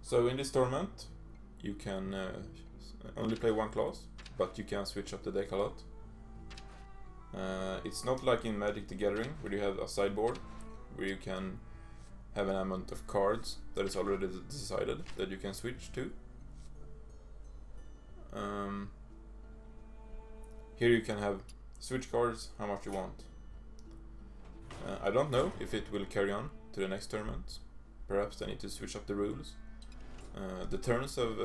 So in this tournament, you can only play one class, but you can switch up the deck a lot. It's not like in Magic the Gathering, where you have a sideboard, where you can have an amount of cards that is already decided that you can switch to. Here you can have switch cards how much you want. I don't know if it will carry on to the next tournament. Perhaps they need to switch up the rules. The turns have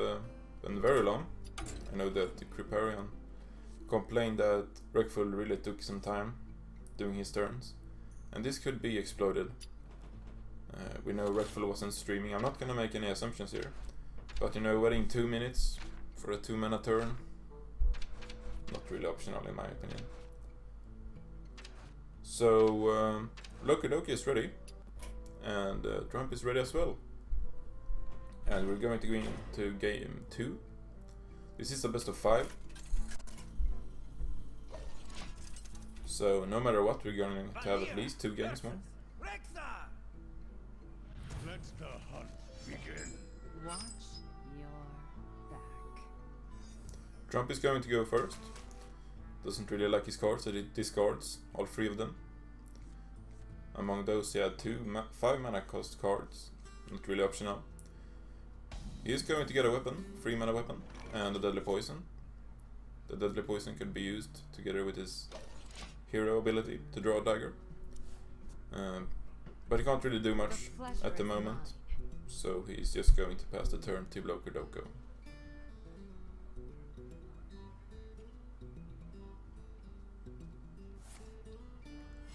been very long. I know that the Kriparian complained that Rekful really took some time doing his turns, and this could be exploded. We know Rekful wasn't streaming. I'm not gonna make any assumptions here, but you know, waiting 2 minutes for a 2-mana turn, not really optional in my opinion. So Locodoco is ready, and Trump is ready as well. And we're going to go into game 2. This is a best of 5. So no matter what, we're going to have at least 2 games more. Let the hunt begin. Watch your back. Trump is going to go first. Doesn't really like his cards, so he discards all 3 of them. Among those, he had 2 5 mana cost cards, not really optional. He is going to get a weapon, 3 mana weapon, and a deadly poison. The deadly poison can be used together with his hero ability to draw a dagger. But he can't really do much at the moment, so he's just going to pass the turn to Locodoco.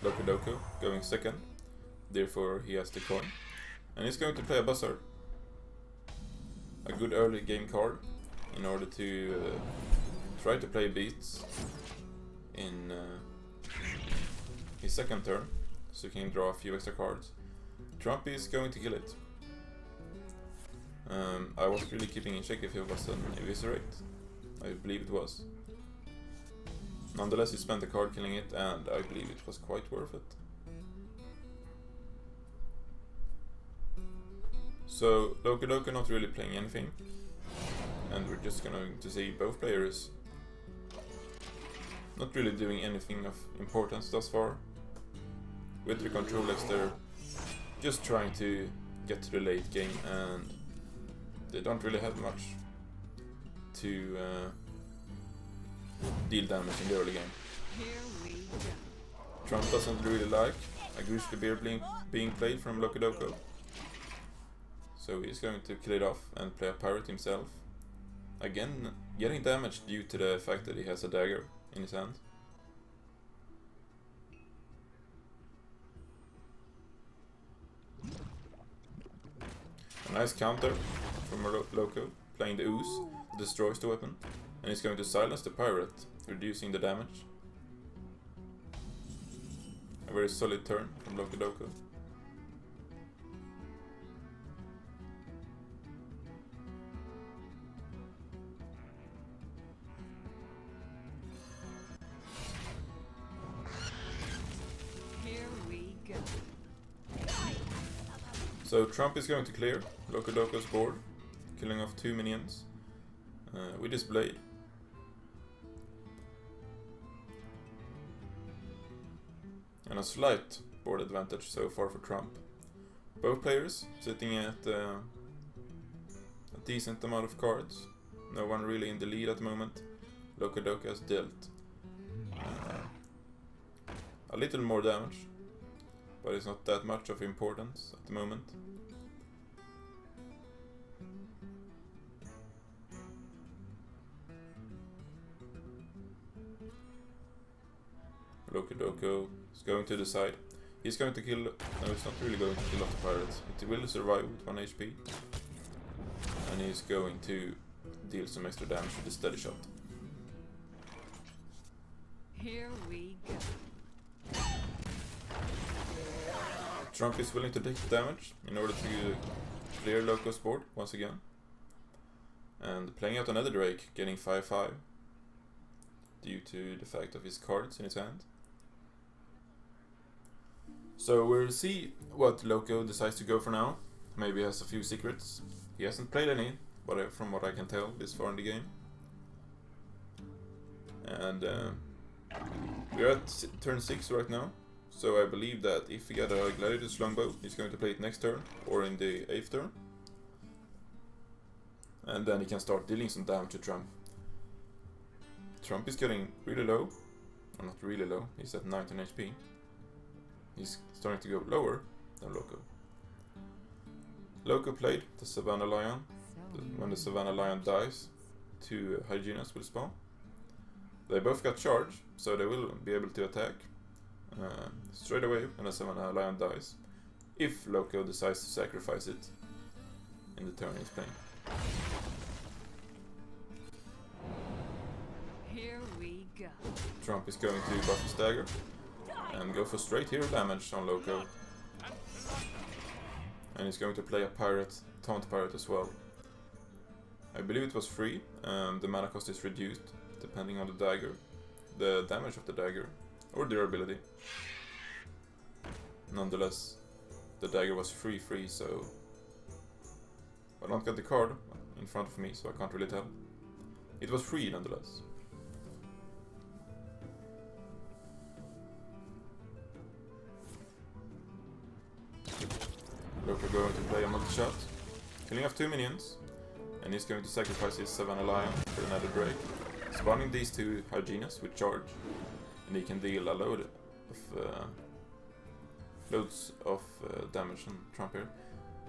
Locodoco going second, therefore he has the coin, and he's going to play a Buzzard. A good early game card in order to try to play beats in his second turn, so he can draw a few extra cards. Trump is going to kill it. I was really keeping in check if it was an Eviscerate. I believe it was. Nonetheless, he spent a card killing it, and I believe it was quite worth it. So Locodoco not really playing anything, and we're just going to see both players not really doing anything of importance thus far. With their control decks, they're just trying to get to the late game, and they don't really have much to deal damage in the early game. Trump doesn't really like a Grizzly Bear being played from Locodoco, so he's going to kill it off and play a pirate himself. Again, getting damage due to the fact that he has a dagger in his hand. A nice counter from Loco, playing the Ooze, destroys the weapon, and he's going to silence the pirate, reducing the damage. A very solid turn from Locodoco. So Trump is going to clear Locodoco's board, killing off 2 minions with his blade. And a slight board advantage so far for Trump. Both players sitting at a decent amount of cards. No one really in the lead at the moment. Locodoco has dealt a little more damage, but it's not that much of importance at the moment. Locodoco is going to decide. He's going to kill... No, he's not really going to kill off the pirates. It will survive with 1 HP. And he's going to deal some extra damage with the steady shot. Here we go. Trump is willing to take the damage in order to clear Loco's board once again. And playing out another Drake, getting 5/5 due to the fact of his cards in his hand. So we'll see what Loco decides to go for now. Maybe has a few secrets. He hasn't played any, but from what I can tell this far in the game. And we're at turn 6 right now. So I believe that if we get a Gladiator's Longbow, he's going to play it next turn, or in the 8th turn. And then he can start dealing some damage to Trump. Trump is getting really low. Or not really low, he's at 19 HP. He's starting to go lower than Loco. Loco played the Savannah Lion. When the Savannah Lion dies, 2 Hygienas will spawn. They both got charge, so they will be able to attack straight away when the Savannah Lion dies, if Loco decides to sacrifice it in the turn he's playing. Here we go. Trump is going to buff his dagger and go for straight hero damage on Loco. And he's going to play a pirate, taunt pirate as well. I believe it was free, the mana cost is reduced depending on the dagger, the damage of the dagger, or durability. Nonetheless, the dagger was free, so I don't get the card in front of me, so I can't really tell. It was free nonetheless. Loco going to play a multi-shot, killing off 2 minions, and he's going to sacrifice his Savannah Lion for another Drake, spawning these 2 Hygienas with charge, and he can deal a loads of damage on Trump here.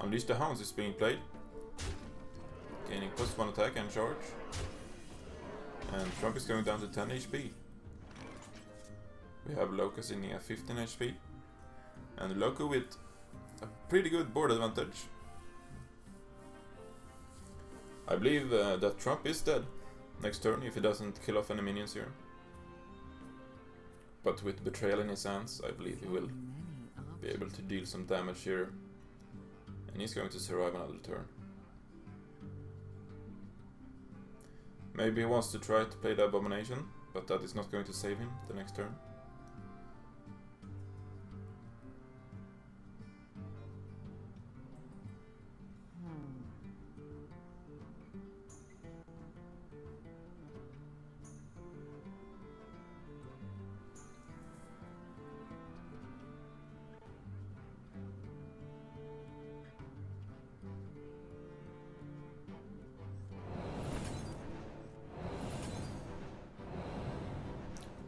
Unleash the Hounds is being played, gaining +1 attack and charge, and Trump is going down to 10 HP. We have Loco sitting at 15 HP, and Loco with a pretty good board advantage. I believe that Trump is dead next turn if he doesn't kill off any minions here. But with Betrayal in his hands, I believe he will be able to deal some damage here. And he's going to survive another turn. Maybe he wants to try to play the Abomination, but that is not going to save him the next turn.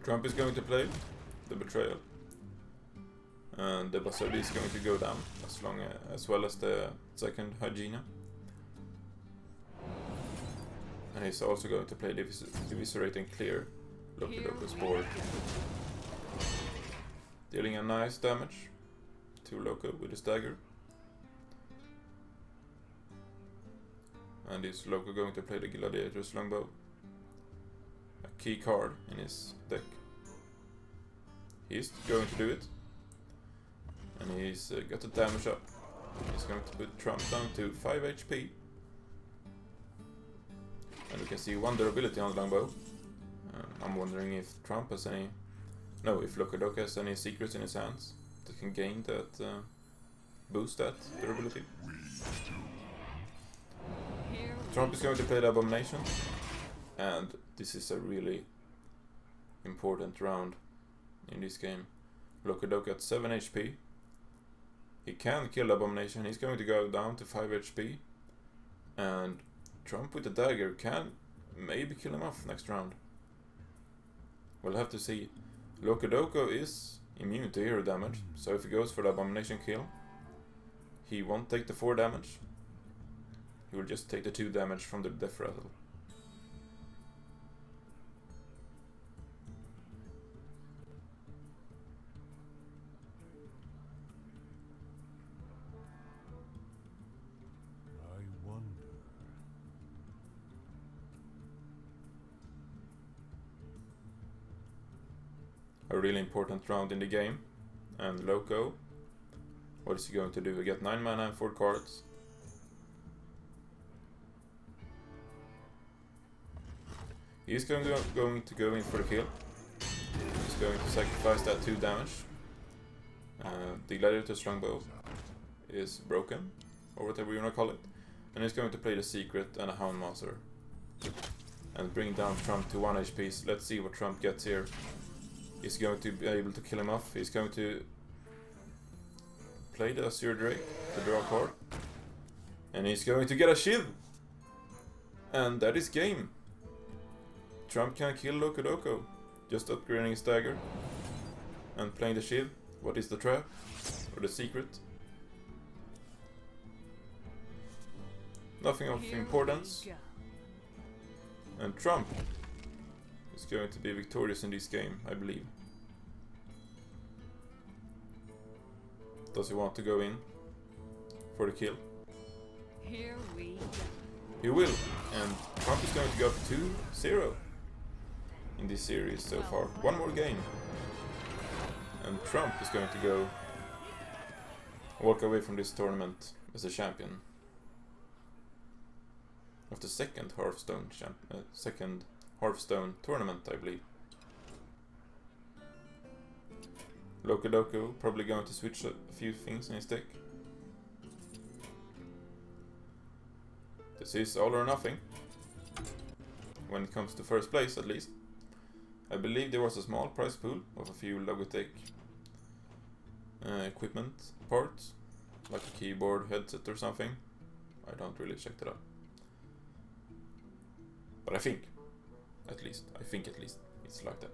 Trump is going to play the Betrayal, and the Bastardi is going to go down as well as the second Hygiena. And he's also going to play Eviscerate and Clear Locodoco's board, dealing a nice damage to Loco with his dagger. And is Loco going to play the Gladiator's Longbow, a key card in his deck. He's going to do it, and he's got the damage up. He's going to put Trump down to 5 HP, and we can see 1 durability on the Longbow. I'm wondering if Trump has any, no, if Locodoco has any secrets in his hands that can gain that, boost that durability. Trump is going to play the Abomination, and this is a really important round in this game. Locodoco at 7 HP. He can kill Abomination, he's going to go down to 5 HP. And Trump with the dagger can maybe kill him off next round. We'll have to see. Locodoco is immune to hero damage, so if he goes for the Abomination kill, he won't take the 4 damage. He will just take the 2 damage from the Death Rattle. A really important round in the game. And Loco, what is he going to do? We get 9 mana and 4 cards. He's going to go in for the kill. He's going to sacrifice that 2 damage. The Gladiator's Longbow is broken. or whatever you wanna call it. And he's going to play the Secret and a Houndmaster. And bring down Trump to 1 HP. So let's see what Trump gets here. He's going to be able to kill him off. He's going to play the Azure Drake to draw a card. And he's going to get a shield. And that is game. Trump can kill Locodoco. Just upgrading his dagger. And playing the shield. What is the trap? Or the secret? Nothing of importance. And Trump is going to be victorious in this game, I believe. Does he want to go in for the kill? Here we go. He will, and Trump is going to go up 2-0 in this series so far. One more game. And Trump is going to go walk away from this tournament as a champion. Of the second Hearthstone tournament, I believe. Locodoco probably going to switch a few things in his deck. This is all or nothing. When it comes to first place, at least. I believe there was a small prize pool of a few Logitech equipment parts, like a keyboard, headset or something. I don't really check that out. But I think, at least, it's like that.